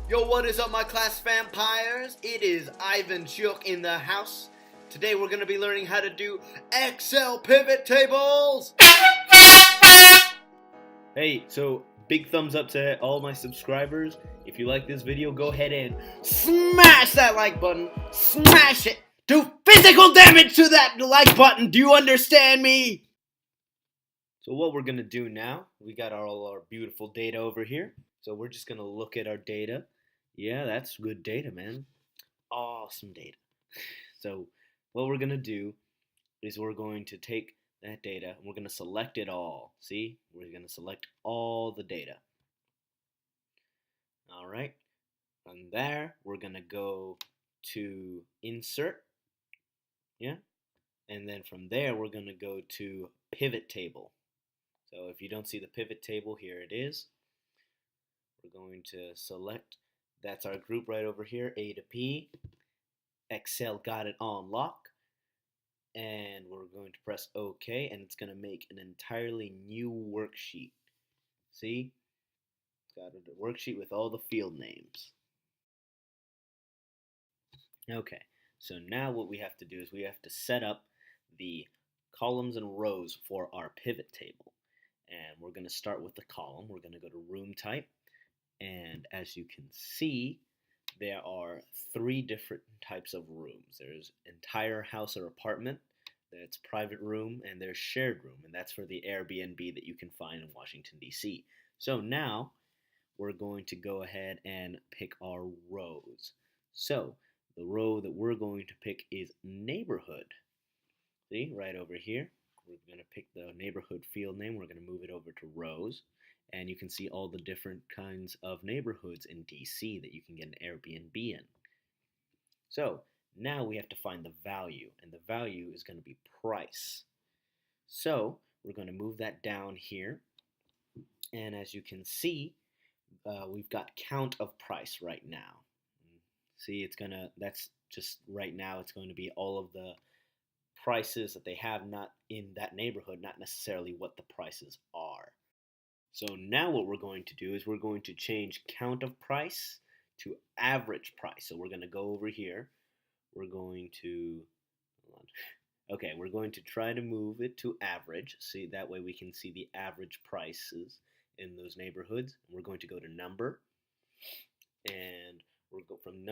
Yo, what is up, my class vampires? It is Ivan Shook in the house. Today we're going to be learning how to do Excel pivot tables. Hey, so big thumbs up to all my subscribers. If you like this video, go ahead and smash that like button. Smash it. Do physical damage to that like button. Do you understand me? So what we're going to do now, we got all our beautiful data over here. So we're just going to look at our data. Yeah, that's good data, man. Awesome data. So what we're going to do is we're going to take that data and we're going to select it all. See? We're going to select all the data. All right. From there, we're going to go to Insert. Yeah. And then from there, we're going to go to Pivot Table. So if you don't see the pivot table, here it is. We're going to select, that's our group right over here, A to P. Excel got it on lock. And we're going to press OK, and it's going to make an entirely new worksheet. See? It's got a worksheet with all the field names. Okay, so now what we have to do is we have to set up the columns and rows for our pivot table. And we're going to start with the column. We're going to go to room type. And as you can see, there are 3 different types of rooms. There's entire house or apartment, that's private room, and there's shared room. And that's for the Airbnb that you can find in Washington, D.C. So now we're going to go ahead and pick our rows. So the row that we're going to pick is neighborhood. See, right over here. We're going to pick the neighborhood field name. We're going to move it over to rows. And you can see all the different kinds of neighborhoods in DC that you can get an Airbnb in. So now we have to find the value. And the value is going to be price. So we're going to move that down here. And as you can see, we've got count of price right now. See, that's just right now, it's going to be all of the prices that they have not in that neighborhood, not necessarily what the prices are. So now what we're going to do is we're going to change count of price to average price. So we're going to go over here. We're going to, okay, we're going to try to move it to average. See, that way we can see the average prices in those neighborhoods. We're going to go to number, and we'll go from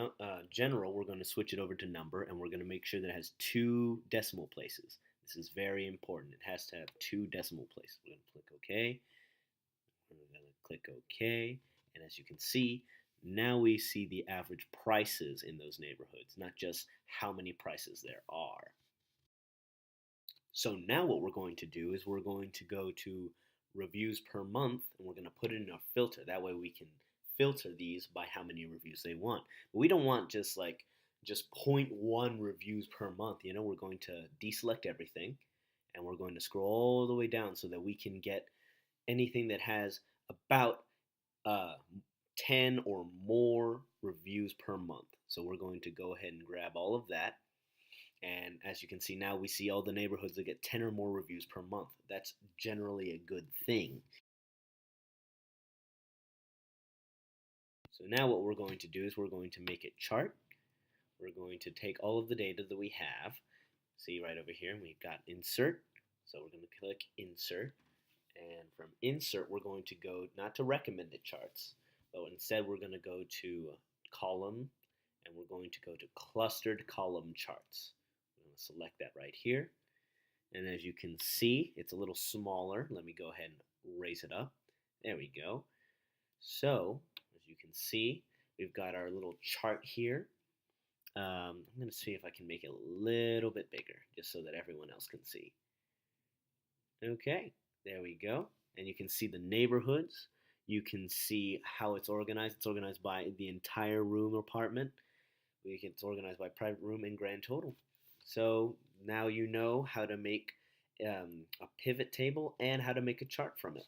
general, we're going to switch it over to number, and we're going to make sure that it has 2 decimal places. This is very important. It has to have 2 decimal places. We're going to click OK. We're going to click OK. And as you can see, now we see the average prices in those neighborhoods, not just how many prices there are. So now what we're going to do is we're going to go to reviews per month, and we're going to put it in our filter. That way we can filter these by how many reviews they want. But we don't want just 0.1 reviews per month. You know, we're going to deselect everything, and we're going to scroll all the way down so that we can get anything that has about 10 or more reviews per month. So we're going to go ahead and grab all of that. And as you can see, now we see all the neighborhoods that get 10 or more reviews per month. That's generally a good thing. So now what we're going to do is we're going to make it chart. We're going to take all of the data that we have. See right over here, we've got insert. So we're going to click insert. And from insert, we're going to go not to recommended charts, but instead we're going to go to column, and we're going to go to clustered column charts. I'm going to select that right here. And as you can see, it's a little smaller. Let me go ahead and raise it up. There we go. So as you can see, we've got our little chart here. I'm going to see if I can make it a little bit bigger, just so that everyone else can see. Okay, there we go. And you can see the neighborhoods. You can see how it's organized. It's organized by the entire room or apartment. It's organized by private room and grand total. So now you know how to make a pivot table and how to make a chart from it.